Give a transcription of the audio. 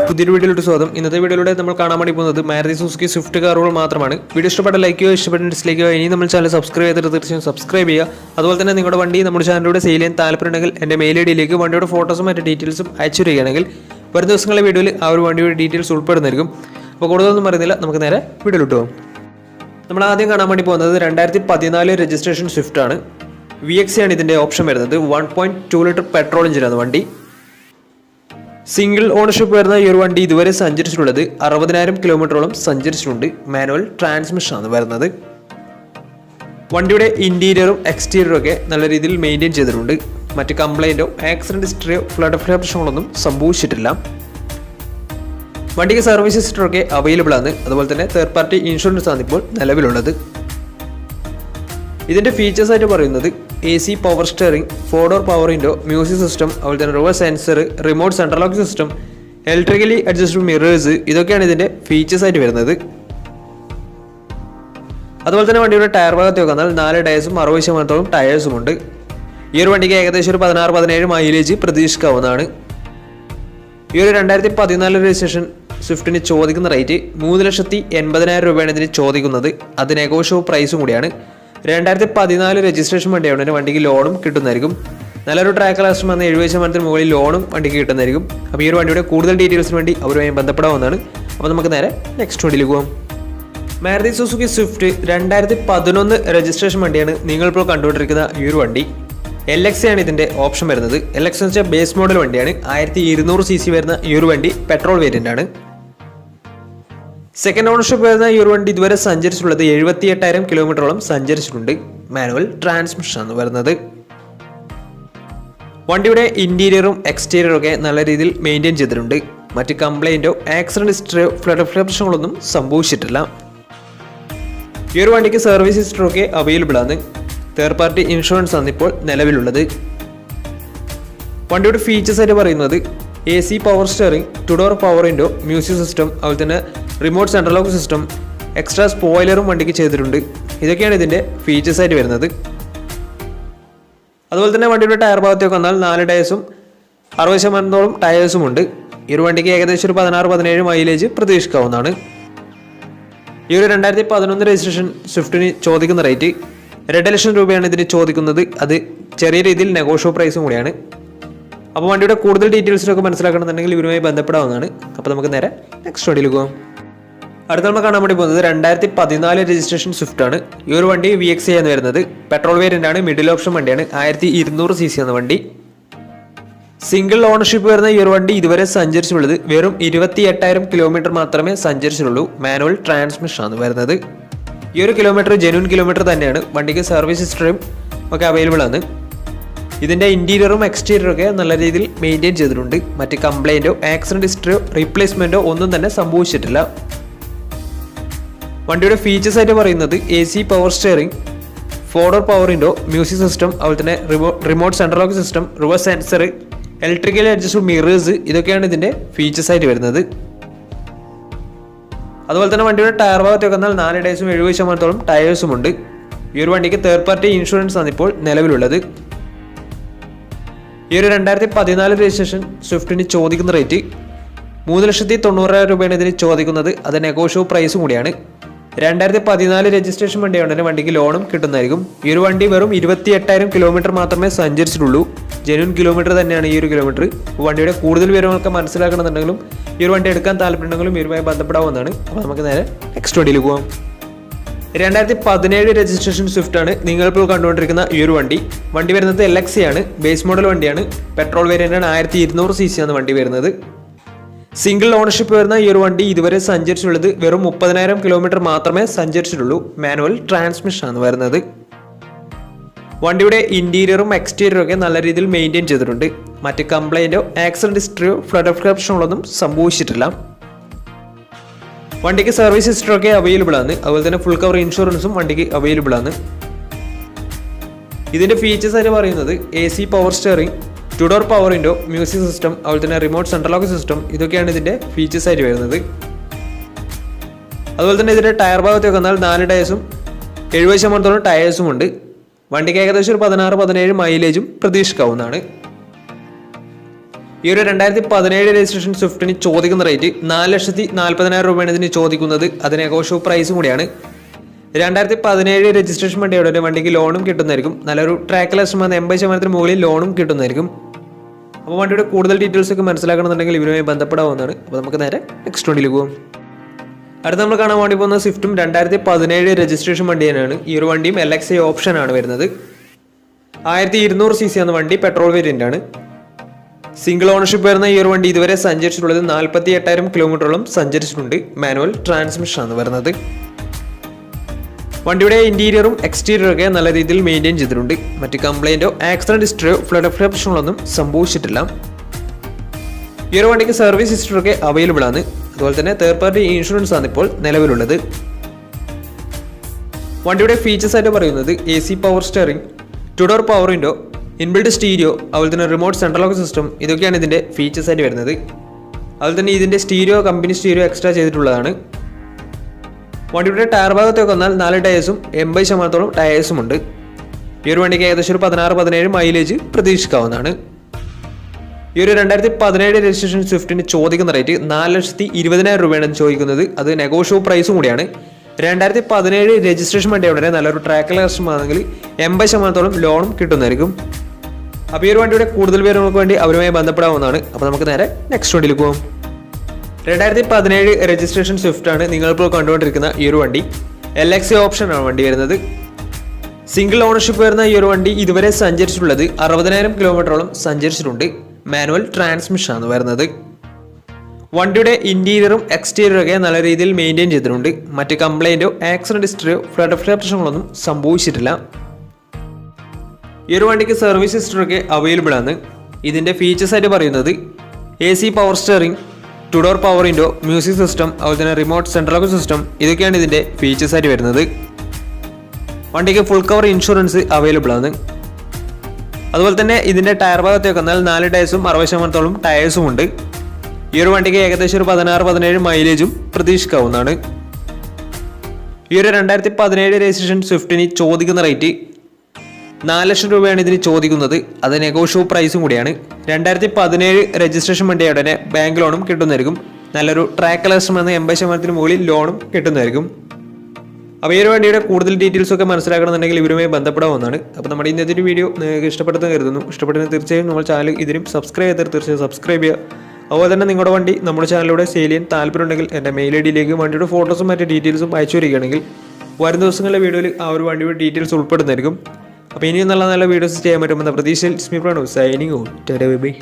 പുതിയൊരു വീഡിയോയിലോട്ട് സ്വാഗതം. ഇന്നത്തെ വീഡിയോയിലൂടെ നമ്മൾ കാണാൻ വേണ്ടി പോകുന്നത് മാരുതി സുസുക്കി സ്വിഫ്റ്റ് കാറുകൾ മാത്രമാണ്. വീഡിയോ ഇഷ്ടപ്പെട്ട ലൈക്ക് ചെയ്യുക, ഇഷ്ടപ്പെട്ട ഡിസ്ലൈക്ക് ചെയ്യുക. ഇനി നമ്മൾ ചാനൽ സബ്സ്ക്രൈബ് ചെയ്തിട്ട് തീർച്ചയായും സബ്സ്ക്രൈബ് ചെയ്യുക. അതുപോലെ തന്നെ നിങ്ങളുടെ വണ്ടി നമ്മുടെ ചാനലിലൂടെ സെയിൽ ചെയ്യാൻ താല്പര്യമുണ്ടെങ്കിൽ എൻ്റെ മെയിൽ ഐഡിയിലേക്ക് വണ്ടിയുടെ ഫോട്ടോസും മറ്റു ഡീറ്റെയിൽസും അയച്ചു തരികയാണെങ്കിൽ വരും ദിവസങ്ങളിലെ വീഡിയോയിൽ ആ ഒരു വണ്ടിയുടെ ഡീറ്റെയിൽസ് ഉൾപ്പെടുന്നതായിരിക്കും. അപ്പോൾ കൂടുതലൊന്നും പറയുന്നില്ല, നമുക്ക് നേരെ വീഡിയോയിലോട്ട് പോകും. നമ്മൾ ആദ്യം കാണാൻ വേണ്ടി പോകുന്നത് 2014 രജിസ്ട്രേഷൻ സ്വിഫ്റ്റ് ആണ്. VXC ആണ് ഇതിൻ്റെ ഓപ്ഷൻ വരുന്നത്. 1.2 ലിറ്റർ പെട്രോൾ എഞ്ചിനാണ് വണ്ടി. സിംഗിൾ ഓണർഷിപ്പ് വരുന്ന ഈ ഒരു വണ്ടി ഇതുവരെ സഞ്ചരിച്ചിട്ടുള്ളത് 60,000 കിലോമീറ്ററോളം സഞ്ചരിച്ചിട്ടുണ്ട്. മാനുവൽ ട്രാൻസ്മിഷൻ ആണ് വരുന്നത്. വണ്ടിയുടെ ഇന്റീരിയറും എക്സ്റ്റീരിയറും ഒക്കെ നല്ല രീതിയിൽ മെയിൻറ്റെയിൻ ചെയ്തിട്ടുണ്ട്. മറ്റ് കംപ്ലൈൻറ്റോ ആക്സിഡന്റ് ഹിസ്റ്ററിയോ ഫ്ലഡ് പ്രശ്നങ്ങളൊന്നും സംഭവിച്ചിട്ടില്ല. വണ്ടിക്ക് സർവീസ് ഹിസ്റ്ററൊക്കെ അവൈലബിൾ ആണ്. അതുപോലെ തന്നെ തേർഡ് പാർട്ടി ഇൻഷുറൻസ് ആണ് ഇപ്പോൾ നിലവിലുള്ളത്. ഇതിൻ്റെ ഫീച്ചേഴ്സ് ആയിട്ട് പറയുന്നത് AC power steering, 4 door power window, music system, അതുപോലെ തന്നെ reverse sensor, remote central lock system, electrically adjustable mirrors, ഇതൊക്കെയാണ് ഇതിൻ്റെ ഫീച്ചേഴ്സ് ആയിട്ട് വരുന്നത്. അതുപോലെ തന്നെ വണ്ടിയുടെ ടയർ ഭാഗത്ത് നോക്കിയാൽ 4 ടയേഴ്സും 60% ടയേഴ്സും ഉണ്ട്. ഈ ഒരു വണ്ടിക്ക് ഏകദേശം ഒരു 16-17 മൈലേജ് പ്രതീക്ഷിക്കാവുന്നതാണ്. ഈ ഒരു 2014 രജിസ്ട്രേഷൻ സ്വിഫ്റ്റിന് ചോദിക്കുന്ന റേറ്റ് 3,80,000 രൂപയാണ് ഇതിന് ചോദിക്കുന്നത്. അത് നെഗോഷ്യബിൾ പ്രൈസും കൂടിയാണ്. 2014 രജിസ്ട്രേഷൻ വണ്ടിയാണ്. വണ്ടിക്ക് ലോണും കിട്ടുന്നതായിരിക്കും. നല്ലൊരു ട്രാക്ക് ലാസ്റ്റ് വന്ന് 70% മുകളിൽ ലോണും വണ്ടിക്ക് കിട്ടുന്നതായിരിക്കും. അപ്പോൾ ഈ ഒരു വണ്ടിയുടെ കൂടുതൽ ഡീറ്റെയിൽസിന് വേണ്ടി അവരുമായി ബന്ധപ്പെടാവുന്നതാണ്. അപ്പോൾ നമുക്ക് നേരെ നെക്സ്റ്റ് വണ്ടിയിൽ പോകാം. മാരുതി സുസുക്കി സ്വിഫ്റ്റ് 2011 രജിസ്ട്രേഷൻ വണ്ടിയാണ് നിങ്ങളിപ്പോൾ കണ്ടുകൊണ്ടിരിക്കുന്ന ഈ ഒരു വണ്ടി. LX ആണ് ഇതിൻ്റെ ഓപ്ഷൻ വരുന്നത്. LX എന്ന് വെച്ചാൽ ബേസ് മോഡൽ വണ്ടിയാണ്. 1200 cc വരുന്ന ഈ ഒരു വണ്ടി പെട്രോൾ വേരിയൻ്റ് ആണ്. സെക്കൻഡ് ഓണർഷിപ്പ് വരുന്ന ഈ ഒരു വണ്ടി ഇതുവരെ സഞ്ചരിച്ചിട്ടുള്ളത് 78,000 കിലോമീറ്ററോളം സഞ്ചരിച്ചിട്ടുണ്ട്. മാനുവൽ ട്രാൻസ്മിഷൻ ആണ് വരുന്നത്. വണ്ടിയുടെ ഇന്റീരിയറും എക്സ്റ്റീരിയറും ഒക്കെ നല്ല രീതിയിൽ മെയിൻറ്റെയിൻ ചെയ്തിട്ടുണ്ട്. മറ്റ് കംപ്ലൈൻറ്റോ ആക്സിഡന്റ് ഹിസ്റ്ററിയോ ഫ്ലഡ് പ്രശ്നങ്ങളൊന്നും സംഭവിച്ചിട്ടില്ല. ഈ ഒരു വണ്ടിക്ക് സർവീസ് ഹിസ്റ്ററൊക്കെ അവൈലബിൾ ആണ്. തേർഡ് പാർട്ടി ഇൻഷുറൻസ് ആണ് ഇപ്പോൾ നിലവിലുള്ളത്. വണ്ടിയുടെ ഫീച്ചേഴ്സ് ആയിട്ട് പറയുന്നത് AC power steering, 2 door power window, music system, അതുപോലെ തന്നെ remote central lock system, extra സ്പോയിലറും വണ്ടിക്ക് ചെയ്തിട്ടുണ്ട്. ഇതൊക്കെയാണ് ഇതിൻ്റെ ഫീച്ചേഴ്സ് ആയിട്ട് വരുന്നത്. അതുപോലെ തന്നെ വണ്ടിയുടെ ടയർ ഭാഗത്തേക്ക് വന്നാൽ 4 ടയേഴ്സും 60% ടയേഴ്സും ഉണ്ട്. ഈ ഒരു വണ്ടിക്ക് ഏകദേശം ഒരു 16-17 മൈലേജ് പ്രതീക്ഷിക്കാവുന്നതാണ്. ഈ ഒരു 2011 രജിസ്ട്രേഷൻ സ്വിഫ്റ്റിന് ചോദിക്കുന്ന റേറ്റ് 2 ലക്ഷം രൂപയാണ് ഇതിന് ചോദിക്കുന്നത്. അത് ചെറിയ രീതിയിൽ നെഗോഷ്യബിൾ പ്രൈസും കൂടിയാണ്. അപ്പോൾ വണ്ടിയുടെ കൂടുതൽ ഡീറ്റെയിൽസിനൊക്കെ മനസ്സിലാക്കണമെന്നുണ്ടെങ്കിൽ ഇവരുമായി ബന്ധപ്പെടാവുന്നതാണ്. അപ്പോൾ നമുക്ക് നേരെ നെക്സ്റ്റ് വണ്ടിയിൽ പോകാം. അടുത്ത നമ്മൾ കാണാൻ വേണ്ടി പോകുന്നത് 2014 രജിസ്ട്രേഷൻ സ്വിഫ്റ്റ് ആണ്. ഈ ഒരു വണ്ടി VXC ആണ് വരുന്നത്. പെട്രോൾ വേരിയൻ്റ് ആണ്. മിഡിൽ ഓപ്ഷൻ വണ്ടിയാണ്. 1200 cc എന്ന വണ്ടി. സിംഗിൾ ഓണർഷിപ്പ് വരുന്ന ഈ ഒരു വണ്ടി ഇതുവരെ സഞ്ചരിച്ചിട്ടുള്ളത് വെറും 28,000 കിലോമീറ്റർ മാത്രമേ സഞ്ചരിച്ചിട്ടുള്ളൂ. മാനുവൽ ട്രാൻസ്മിഷൻ ആണ് വരുന്നത്. ഈ ഒരു കിലോമീറ്റർ ജെന്യൂൻ കിലോമീറ്റർ തന്നെയാണ്. വണ്ടിക്ക് സർവീസ് ഹിസ്റ്ററിയും ഒക്കെ അവൈലബിൾ ആണ്. ഇതിൻ്റെ ഇന്റീരിയറും എക്സ്റ്റീരിയറും ഒക്കെ നല്ല രീതിയിൽ മെയിൻറ്റെയിൻ ചെയ്തിട്ടുണ്ട്. മറ്റ് കംപ്ലൈൻറ്റോ ആക്സിഡന്റ് ഹിസ്റ്ററിയോ റീപ്ലേസ്മെൻറ്റോ ഒന്നും തന്നെ സംഭവിച്ചിട്ടില്ല. വണ്ടിയുടെ ഫീച്ചേഴ്സ് ആയിട്ട് പറയുന്നത് AC power steering, 4 door power window, music system, അതുപോലെ തന്നെ remote central lock system, reverse sensor, electrically adjustable mirrors, ഇതൊക്കെയാണ് ഇതിൻ്റെ ഫീച്ചേഴ്സ് ആയിട്ട് വരുന്നത്. അതുപോലെ തന്നെ വണ്ടിയുടെ ടയർ ഭാഗത്തേക്ക് വന്നാൽ 4 ടയേഴ്സും 70% ടയേഴ്സും ഉണ്ട്. ഈ ഒരു വണ്ടിക്ക് തേർഡ് പാർട്ടി ഇൻഷുറൻസ് ആണ് ഇപ്പോൾ നിലവിലുള്ളത്. ഈ ഒരു 2014 രജിസ്ട്രേഷൻ സ്വിഫ്റ്റിന് ചോദിക്കുന്ന റേറ്റ് 3,90,000 രൂപയാണ് ഇതിന് ചോദിക്കുന്നത്. അത് നെഗോഷ്യബിൾ പ്രൈസും കൂടിയാണ്. 2014 രജിസ്ട്രേഷൻ വണ്ടിയാണ്. വണ്ടിക്ക് ലോണും കിട്ടുന്നതായിരിക്കും. ഈ ഒരു വണ്ടി വെറും 28,000 കിലോമീറ്റർ മാത്രമേ സഞ്ചരിച്ചിട്ടുള്ളൂ. ജെന്യൂൻ കിലോമീറ്റർ തന്നെയാണ് ഈ ഒരു കിലോമീറ്റർ. വണ്ടിയുടെ കൂടുതൽ വിവരങ്ങളൊക്കെ മനസ്സിലാക്കണമെന്നുണ്ടെങ്കിലും ഈ ഒരു വണ്ടി എടുക്കാൻ താല്പര്യമുണ്ടെങ്കിലും ഇവരുമായി ബന്ധപ്പെടാവുന്നതാണ്. അപ്പോൾ നമുക്ക് നേരെ നെക്സ്റ്റ് വണ്ടിയിൽ പോകാം. 2017 രജിസ്ട്രേഷൻ സ്വിഫ്റ്റ് ആണ് നിങ്ങളിപ്പോൾ കണ്ടുകൊണ്ടിരിക്കുന്ന ഈ ഒരു വണ്ടി. വണ്ടി വരുന്നത് LX ആണ്. ബേസ് മോഡൽ വണ്ടിയാണ്. പെട്രോൾ വേരിയൻ്റ് ആണ്. 1200 cc ആണ് വണ്ടി വരുന്നത്. സിംഗിൾ ഓണർഷിപ്പ് വരുന്ന ഈ ഒരു വണ്ടി ഇതുവരെ സഞ്ചരിച്ചിട്ടുള്ളത് വെറും 30,000 കിലോമീറ്റർ മാത്രമേ സഞ്ചരിച്ചിട്ടുള്ളൂ. മാനുവൽ ട്രാൻസ്മിഷൻ ആണ് വരുന്നത്. വണ്ടിയുടെ ഇന്റീരിയറും എക്സ്റ്റീരിയറും ഒക്കെ നല്ല രീതിയിൽ മെയിൻറ്റെയിൻ ചെയ്തിട്ടുണ്ട്. മറ്റ് കംപ്ലൈൻറ്റോ ആക്സിഡന്റ് ഹിസ്റ്ററിയോ ഫ്ലഡ് പ്രശ്നങ്ങളൊന്നും സംഭവിച്ചിട്ടില്ല. വണ്ടിക്ക് സർവീസ് ഹിസ്റ്ററൊക്കെ അവൈലബിൾ ആണ്. അതുപോലെ തന്നെ ഫുൾ കവർ ഇൻഷുറൻസും വണ്ടിക്ക് അവൈലബിൾ ആണ്. ഇതിൻ്റെ ഫീച്ചേഴ്സ് ആയിട്ട് പറയുന്നത് AC power steering, 2 door power window, music system, അതുപോലെ തന്നെ റിമോട്ട് സെൻട്രൽ ലോക്ക് സിസ്റ്റം, ഇതൊക്കെയാണ് ഇതിൻ്റെ ഫീച്ചേഴ്സ് ആയിട്ട് വരുന്നത്. അതുപോലെ തന്നെ ഇതിൻ്റെ ടയർ ഭാഗത്തേക്ക് വന്നാൽ 4 ടയേഴ്സും 70% ടയേഴ്സും ഉണ്ട്. വണ്ടിക്ക് ഏകദേശം ഒരു 16-17 മൈലേജും പ്രതീക്ഷിക്കാവുന്നതാണ്. ഈ ഒരു 2017 രജിസ്ട്രേഷൻ സ്വിഫ്റ്റിന് ചോദിക്കുന്ന റേറ്റ് 4,40,000 രൂപയാണ് ഇതിന് ചോദിക്കുന്നത്. അത് നെഗോഷ്യബിൾ പ്രൈസും കൂടിയാണ്. 2017 രജിസ്ട്രേഷൻ വണ്ടിയുടെ വണ്ടിക്ക് ലോണും കിട്ടുന്നതായിരിക്കും. നല്ലൊരു ട്രാക്ക് ലെസ് 80% മുകളിൽ ലോണും കിട്ടുന്നതായിരിക്കും. അപ്പോൾ വണ്ടിയുടെ കൂടുതൽ ഡീറ്റെയിൽസ് ഒക്കെ മനസ്സിലാക്കണമെന്നുണ്ടെങ്കിൽ ഇവരുമായി ബന്ധപ്പെടാവുന്നതാണ്. അപ്പോൾ നമുക്ക് നേരെ നെക്സ്റ്റ് വണ്ടിയിലേക്ക് പോകും. അടുത്ത നമ്മൾ കാണാൻ വേണ്ടി പോകുന്ന സ്വിഫ്റ്റും 2017 രജിസ്ട്രേഷൻ വണ്ടി തന്നെയാണ്. ഈ ഒരു വണ്ടിയും LXi ഓപ്ഷൻ ആണ് വരുന്നത്. 1200 cc എന്ന വണ്ടി പെട്രോൾ വേരിയന്റ് ആണ്. സിംഗിൾ ഓണർഷിപ്പ് വരുന്ന ഈ ഒരു വണ്ടി ഇതുവരെ സഞ്ചരിച്ചിട്ടുള്ളത് 48,000 കിലോമീറ്ററോളം സഞ്ചരിച്ചിട്ടുണ്ട്. മാനുവൽ ട്രാൻസ്മിഷൻ ആണ് വരുന്നത്. വണ്ടിയുടെ ഇന്റീരിയറും എക്സ്റ്റീരിയറും ഒക്കെ നല്ല രീതിയിൽ മെയിൻറ്റെയിൻ ചെയ്തിട്ടുണ്ട്. മറ്റ് കംപ്ലൈന്റോ ആക്സിഡന്റ് ഹിസ്റ്ററിയോ ഫ്ലഡ് പ്രശ്നങ്ങളൊന്നും സംഭവിച്ചിട്ടില്ല. ഈ ഒരു വണ്ടിക്ക് സർവീസ് ഹിസ്റ്ററി ഒക്കെ അവൈലബിൾ ആണ്. അതുപോലെ തന്നെ തേർഡ് പാർട്ടി ഇൻഷുറൻസ് ആണ് ഇപ്പോൾ നിലവിലുള്ളത്. വണ്ടിയുടെ ഫീച്ചേഴ്സ് ആയിട്ട് പറയുന്നത് AC power steering, 2 door power window, inbuilt stereo, അതുപോലെ തന്നെ റിമോട്ട് സെൻട്രൽ ലോക്ക് സിസ്റ്റം, ഇതൊക്കെയാണ് ഇതിന്റെ ഫീച്ചേഴ്സ് ആയിട്ട് വരുന്നത്. അതുപോലെ തന്നെ ഇതിന്റെ സ്റ്റീരിയോ കമ്പനി സ്റ്റീരിയോ എക്സ്ട്രാ ചെയ്തിട്ടുള്ളതാണ്. വണ്ടിയുടെ ടയർ ഭാഗത്തേക്ക് വന്നാൽ 4 ടയേഴ്സും 80% ടയേഴ്സും ഉണ്ട്. ഈ ഒരു വണ്ടിക്ക് ഏകദേശം ഒരു 16-17 മൈലേജ് പ്രതീക്ഷിക്കാവുന്നതാണ്. ഈ ഒരു 2017 രജിസ്ട്രേഷൻ സ്വിഫ്റ്റിന് ചോദിക്കുന്ന റേറ്റ് 4,20,000 രൂപയാണ് ചോദിക്കുന്നത്. അത് നെഗോഷ്യബിൾ പ്രൈസും കൂടിയാണ്. 2017 രജിസ്ട്രേഷൻ വണ്ടിയുടെ നല്ലൊരു ട്രാക്ക് ആണെങ്കിൽ 80% ലോണും കിട്ടുന്നതായിരിക്കും. അപ്പോൾ ഈ ഒരു വണ്ടിയുടെ കൂടുതൽ പേരുകൾക്ക് വേണ്ടി അവരുമായി ബന്ധപ്പെടാവുന്നതാണ്. അപ്പോൾ നമുക്ക് നേരെ നെക്സ്റ്റ് വണ്ടിയിൽ പോകാം. 2017 രജിസ്ട്രേഷൻ സ്വിഫ്റ്റ് ആണ് നിങ്ങളിപ്പോൾ കണ്ടുകൊണ്ടിരിക്കുന്ന ഈ ഒരു വണ്ടി. LXi ഓപ്ഷൻ ആണ് വണ്ടി വരുന്നത്. സിംഗിൾ ഓണർഷിപ്പ് വരുന്ന ഈ ഒരു വണ്ടി ഇതുവരെ സഞ്ചരിച്ചിട്ടുള്ളത് 60,000 കിലോമീറ്ററോളം സഞ്ചരിച്ചിട്ടുണ്ട്. മാനുവൽ ട്രാൻസ്മിഷൻ ആണ് വരുന്നത്. വണ്ടിയുടെ ഇന്റീരിയറും എക്സ്റ്റീരിയറും ഒക്കെ നല്ല രീതിയിൽ മെയിൻറ്റെയിൻ ചെയ്തിട്ടുണ്ട്. മറ്റ് കംപ്ലൈന്റോ ആക്സിഡന്റ് ഹിസ്റ്ററിയോ ഫ്ലഡ് പ്രശ്നങ്ങളൊന്നും സംഭവിച്ചിട്ടില്ല. ഈ ഒരു വണ്ടിക്ക് സർവീസ് ഹിസ്റ്ററി ഒക്കെ അവൈലബിൾ ആണ്. ഇതിന്റെ ഫീച്ചേഴ്സ് ആയിട്ട് പറയുന്നത് AC power steering, 2 door power window, music system, അതുപോലെ തന്നെ റിമോട്ട് സെൻട്രൽ ലോക്ക് സിസ്റ്റം, ഇതൊക്കെയാണ് ഇതിന്റെ ഫീച്ചേഴ്സ് ആയിട്ട് വരുന്നത്. വണ്ടിക്ക് ഫുൾ കവർ ഇൻഷുറൻസ് അവൈലബിൾ ആണ്. അതുപോലെ തന്നെ ഇതിന്റെ ടയർ ഭാഗത്തേക്ക് വന്നാൽ 4 ടയേഴ്സും 60% ടയേഴ്സും ഉണ്ട്. ഈ ഒരു വണ്ടിക്ക് ഏകദേശം ഒരു 16-17 മൈലേജും പ്രതീക്ഷിക്കാവുന്നതാണ്. ഈ ഒരു 2017 രജിസ്ട്രേഷൻ സ്വിഫ്റ്റിന് ചോദിക്കുന്ന റേറ്റ് 4 ലക്ഷം രൂപയാണ് ഇതിന് ചോദിക്കുന്നത്. അത് നെഗോഷ്യബിൾ പ്രൈസും കൂടിയാണ്. 2017 രജിസ്ട്രേഷൻ വണ്ടിയുടെ തന്നെ ബാങ്ക് ലോണും കിട്ടുന്നതായിരിക്കും. നല്ലൊരു ട്രാക്ക് ലെസ് 80% മുകളിൽ ലോണും കിട്ടുന്നതായിരിക്കും. അപ്പോൾ ഈ ഒരു വണ്ടിയുടെ കൂടുതൽ ഡീറ്റെയിൽസ് ഒക്കെ മനസ്സിലാക്കണമെന്നുണ്ടെങ്കിൽ ഇവരുമായി ബന്ധപ്പെടാവുന്നതാണ്. അപ്പോൾ നമ്മുടെ ഇന്നത്തെ ഒരു വീഡിയോ നിങ്ങൾക്ക് ഇഷ്ടപ്പെടുന്ന കരുതുന്നു. ഇഷ്ടപ്പെടുന്ന തീർച്ചയായും നമ്മൾ ചാനൽ ഇതിനും സബ്സ്ക്രൈബ് ചെയ്താൽ തീർച്ചയായും സബ്സ്ക്രൈബ് ചെയ്യുക. അതുപോലെ തന്നെ നിങ്ങളുടെ വണ്ടി നമ്മുടെ ചാനലിലൂടെ സെയിൽ ചെയ്യാൻ താല്പര്യമുണ്ടെങ്കിൽ എൻ്റെ മെയിൽ ID യിലേക്ക് വണ്ടിയുടെ ഫോട്ടോസും മറ്റ് ഡീറ്റെയിൽസും അയച്ചു വരികയാണെങ്കിൽ വരും ദിവസങ്ങളിലെ വീഡിയോയിൽ ആ ഒരു വണ്ടിയുടെ ഡീറ്റെയിൽസ് ഉൾപ്പെടുന്നതായിരിക്കും. അപ്പോൾ ഇനിയും നല്ല നല്ല വീഡിയോസ് ചെയ്യാൻ പറ്റുമെന്ന പ്രതീക്ഷയിൽ സ്മി പ്രണവ് സൈനിങ് ഔട്ട്. ബൈ.